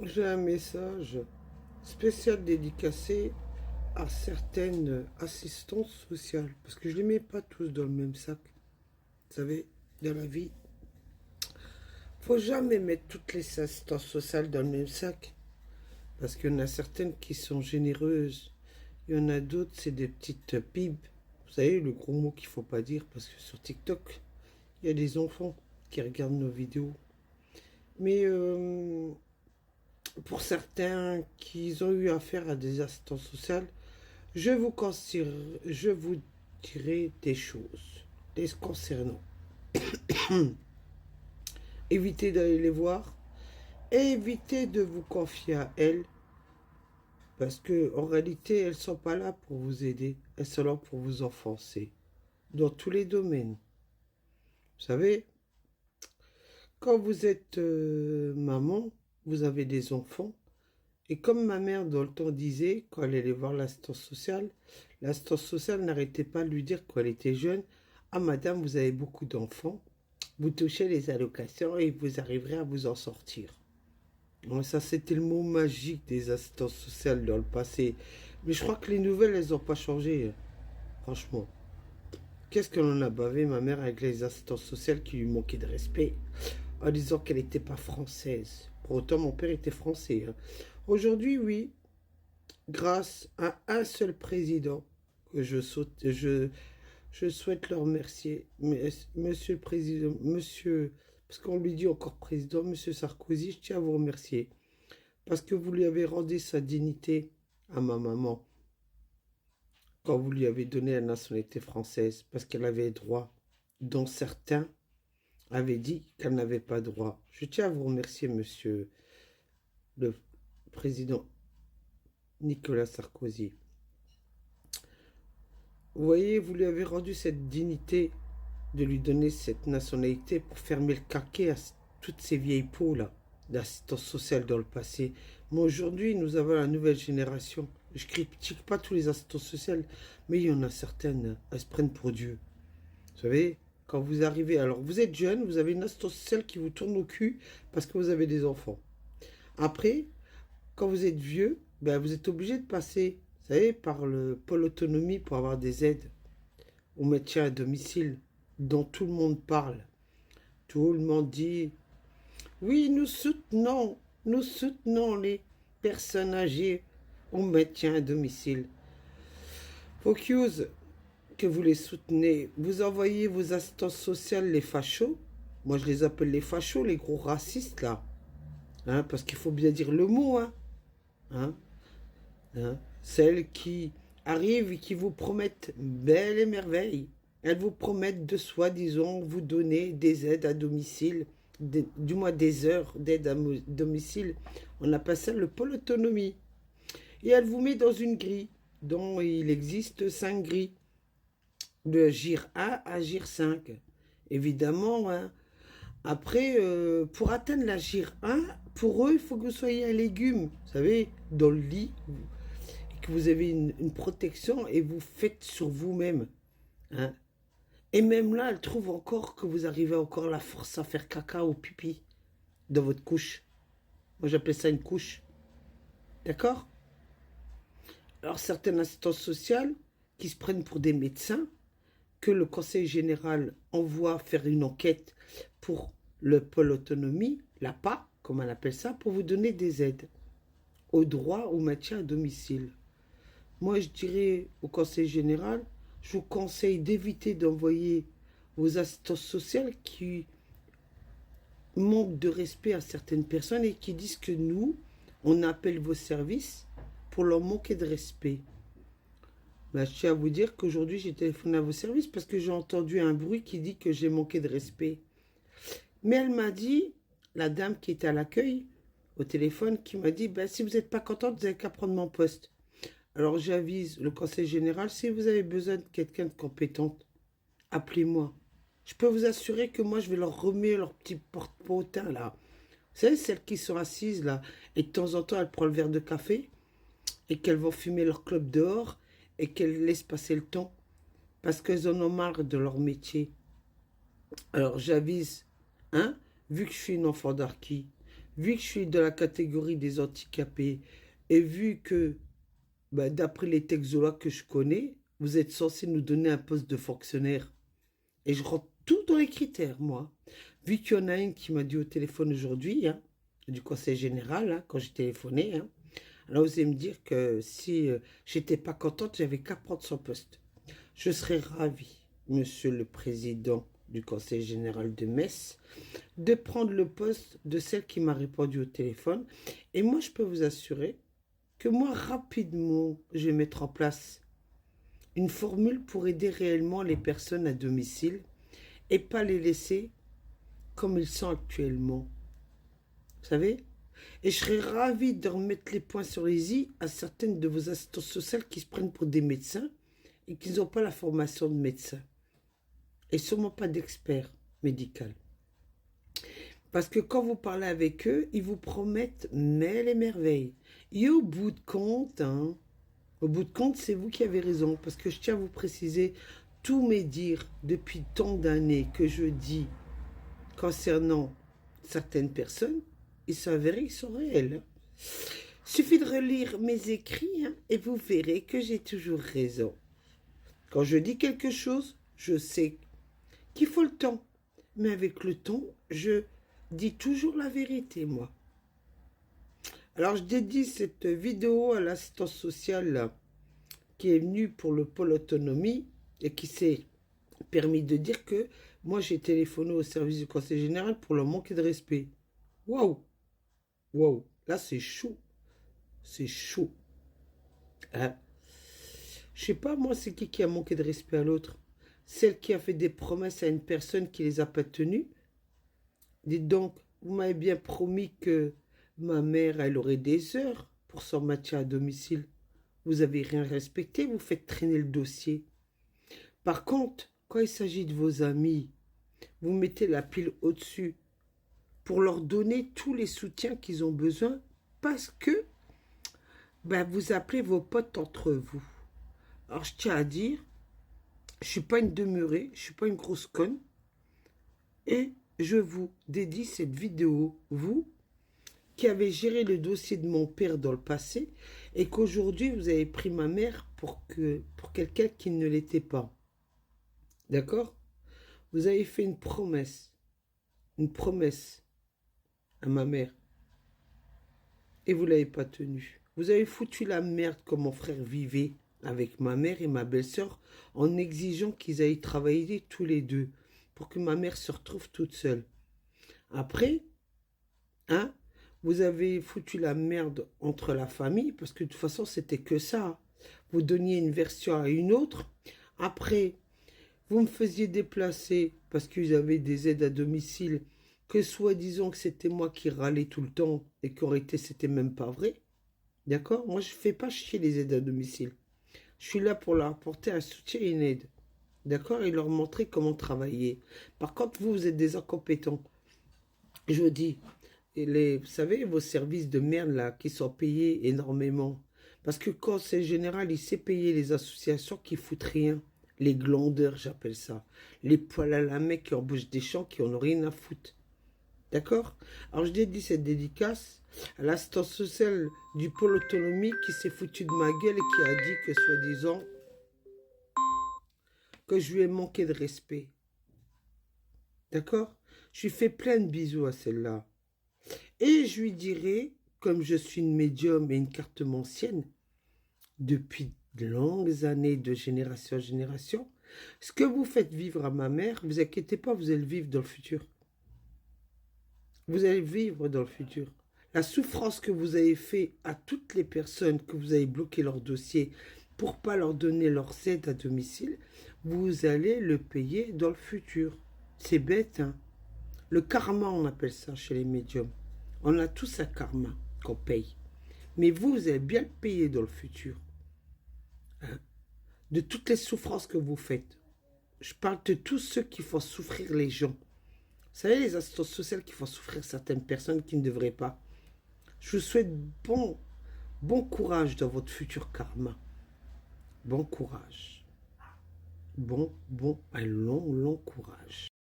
J'ai un message spécial dédicacé à certaines assistantes sociales. Parce que je ne les mets pas tous dans le même sac. Vous savez, dans la vie, faut jamais mettre toutes les assistantes sociales dans le même sac. Parce qu'il y en a certaines qui sont généreuses. Il y en a d'autres, c'est des petites pibes. Vous savez, le gros mot qu'il faut pas dire. Parce que sur TikTok, il y a des enfants qui regardent nos vidéos. Mais pour certains qui ont eu affaire à des assistantes sociales, je vous dirai des choses les concernant. Évitez d'aller les voir, évitez de vous confier à elles, parce que en réalité, elles ne sont pas là pour vous aider, elles sont là pour vous enfoncer, dans tous les domaines. Vous savez, quand vous êtes maman, vous avez des enfants, et comme ma mère dans le temps disait, quand elle allait voir l'assistance sociale n'arrêtait pas de lui dire quand elle était jeune, ah madame, vous avez beaucoup d'enfants, vous touchez les allocations et vous arriverez à vous en sortir. Bon, ça, c'était le mot magique des assistances sociales dans le passé. Mais je crois que les nouvelles, elles n'ont pas changé, franchement. Qu'est-ce qu'elle en a bavé, ma mère, avec les assistances sociales qui lui manquaient de respect, en disant qu'elle n'était pas française. Pour autant, mon père était français. Aujourd'hui, oui, grâce à un seul président, que je souhaite le remercier, monsieur le président, monsieur, parce qu'on lui dit encore président, monsieur Sarkozy, je tiens à vous remercier, parce que vous lui avez rendu sa dignité à ma maman, quand vous lui avez donné la nationalité française, parce qu'elle avait droit, dont certains avaient dit qu'elle n'avait pas droit. Je tiens à vous remercier, monsieur le président Nicolas Sarkozy. Vous voyez, vous lui avez rendu cette dignité de lui donner cette nationalité pour fermer le caquet à toutes ces vieilles peaux là d'assistance sociale dans le passé. Mais aujourd'hui, nous avons la nouvelle génération. Je critique pas tous les assistants sociaux, mais il y en a certaines, elles se prennent pour Dieu. Vous savez, quand vous arrivez, alors vous êtes jeune, vous avez une assistance sociale qui vous tourne au cul parce que vous avez des enfants. Après, quand vous êtes vieux, ben vous êtes obligé de passer, vous savez, par le pôle autonomie pour avoir des aides au maintien à domicile dont tout le monde parle. Tout le monde dit oui, nous soutenons les personnes âgées au maintien à domicile. Focus, que vous les soutenez, vous envoyez vos assistances sociales, les fachos. Moi, je les appelle les fachos, les gros racistes, là. Hein, parce qu'il faut bien dire le mot, hein. Hein, hein. Celles qui arrivent et qui vous promettent belle et merveille. Elles vous promettent de soi-disant vous donner des aides à domicile, du moins des heures d'aide à domicile. On appelle ça le pôle autonomie. Et elle vous met dans une grille dont il existe 5 grilles, de GIR 1 à GIR 5. Évidemment, hein. Après, pour atteindre la GIR 1, pour eux, il faut que vous soyez un légume, vous savez, dans le lit, que vous avez une protection et vous faites sur vous-même. Hein. Et même là, elle trouve encore que vous arrivez encore la force à faire caca ou pipi dans votre couche. Moi, j'appelle ça une couche. D'accord? Alors, certaines assistantes sociales qui se prennent pour des médecins, que le Conseil général envoie faire une enquête pour le pôle autonomie, l'APA, comme on appelle ça, pour vous donner des aides au droit au maintien à domicile. Moi, je dirais au Conseil général, je vous conseille d'éviter d'envoyer vos assistances sociales qui manquent de respect à certaines personnes et qui disent que nous, on appelle vos services pour leur manquer de respect. Ben, je tiens à vous dire qu'aujourd'hui, j'ai téléphoné à vos services parce que j'ai entendu un bruit qui dit que j'ai manqué de respect. Mais elle m'a dit, la dame qui était à l'accueil, au téléphone, qui m'a dit, ben, si vous n'êtes pas contente, vous n'avez qu'à prendre mon poste. Alors j'avise le conseil général, si vous avez besoin de quelqu'un de compétente, appelez-moi. Je peux vous assurer que moi, je vais leur remettre leur petit porte-potin, là. Vous savez, celles qui sont assises, là, et de temps en temps, elles prennent le verre de café, et qu'elles vont fumer leur clope dehors, et qu'elles laissent passer le temps, parce qu'elles en ont marre de leur métier. Alors j'avise, hein, vu que je suis une enfant d'Arki, vu que je suis dans la catégorie des handicapés, et vu que, d'après les textes de loi que je connais, vous êtes censé nous donner un poste de fonctionnaire. Et je rentre tout dans les critères, moi. Vu qu'il y en a une qui m'a dit au téléphone aujourd'hui, hein, du conseil général, hein, quand j'ai téléphoné, hein, elle a osé me dire que si j'étais pas contente, j'avais qu'à prendre son poste. Je serais ravi, monsieur le président du conseil général de Metz, de prendre le poste de celle qui m'a répondu au téléphone. Et moi, je peux vous assurer que moi, rapidement, je vais mettre en place une formule pour aider réellement les personnes à domicile et pas les laisser comme ils sont actuellement. Vous savez? Et je serais ravi de remettre les points sur les i à certaines de vos assistantes sociales qui se prennent pour des médecins et qui n'ont pas la formation de médecin. Et sûrement pas d'expert médical. Parce que quand vous parlez avec eux, ils vous promettent mille et merveilles. Et au bout de compte, c'est vous qui avez raison. Parce que je tiens à vous préciser, tous mes dires depuis tant d'années que je dis concernant certaines personnes, il s'avérait qu'ils sont réels. Suffit de relire mes écrits et vous verrez que j'ai toujours raison. Quand je dis quelque chose, je sais qu'il faut le temps. Mais avec le temps, je dis toujours la vérité, moi. Alors, je dédie cette vidéo à l'assistance sociale là, qui est venue pour le pôle autonomie et qui s'est permis de dire que moi, j'ai téléphoné au service du conseil général pour leur manquer de respect. Waouh! Waouh! Là, c'est chaud. C'est chaud. Hein? Je sais pas, moi, c'est qui a manqué de respect à l'autre? Celle qui a fait des promesses à une personne qui les a pas tenues? Dites donc, vous m'avez bien promis que ma mère, elle aurait des heures pour son maintien à domicile. Vous avez rien respecté, vous faites traîner le dossier. Par contre, quand il s'agit de vos amis, vous mettez la pile au-dessus pour leur donner tous les soutiens qu'ils ont besoin parce que vous appelez vos potes entre vous. Alors je tiens à dire, je suis pas une demeurée, je suis pas une grosse conne et je vous dédie cette vidéo, vous qui avez géré le dossier de mon père dans le passé et qu'aujourd'hui vous avez pris ma mère pour quelqu'un qui ne l'était pas. D'accord? Vous avez fait une promesse à ma mère et vous ne l'avez pas tenue. Vous avez foutu la merde comme mon frère vivait avec ma mère et ma belle-sœur en exigeant qu'ils aillent travailler tous les deux pour que ma mère se retrouve toute seule. Après, vous avez foutu la merde entre la famille parce que de toute façon c'était que ça. Vous donniez une version à une autre. Après, vous me faisiez déplacer parce qu'ils avaient des aides à domicile que soi-disant que c'était moi qui râlais tout le temps et qu'en réalité c'était même pas vrai. D'accord? Moi je fais pas chier les aides à domicile. Je suis là pour leur apporter un soutien et une aide. D'accord? Et leur montrer comment travailler. Par contre, vous êtes des incompétents. Je vous dis, vous savez, vos services de merde là, qui sont payés énormément. Parce que quand c'est général, il sait payer les associations qui foutent rien. Les glandeurs, j'appelle ça. Les poils à la main qui embauchent des gens qui en ont rien à foutre. D'accord? Alors je dédie cette dédicace à l'assistance sociale du pôle autonomie qui s'est foutu de ma gueule et qui a dit que soi-disant que je lui ai manqué de respect. D'accord? Je lui fais plein de bisous à celle-là. Et je lui dirai, comme je suis une médium et une cartomancienne, depuis de longues années, de génération en génération, ce que vous faites vivre à ma mère, vous inquiétez pas, vous allez le vivre dans le futur. Vous allez vivre dans le futur. La souffrance que vous avez fait à toutes les personnes que vous avez bloqué leur dossier pour pas leur donner leurs aides à domicile, vous allez le payer dans le futur. C'est bête, hein? Le karma, on appelle ça chez les médiums. On a tous un karma qu'on paye. Mais vous allez bien le payer dans le futur. Hein? De toutes les souffrances que vous faites. Je parle de tous ceux qui font souffrir les gens. Vous savez, les assistances sociales qui font souffrir certaines personnes qui ne devraient pas. Je vous souhaite bon courage dans votre futur karma. Bon courage. Un long courage.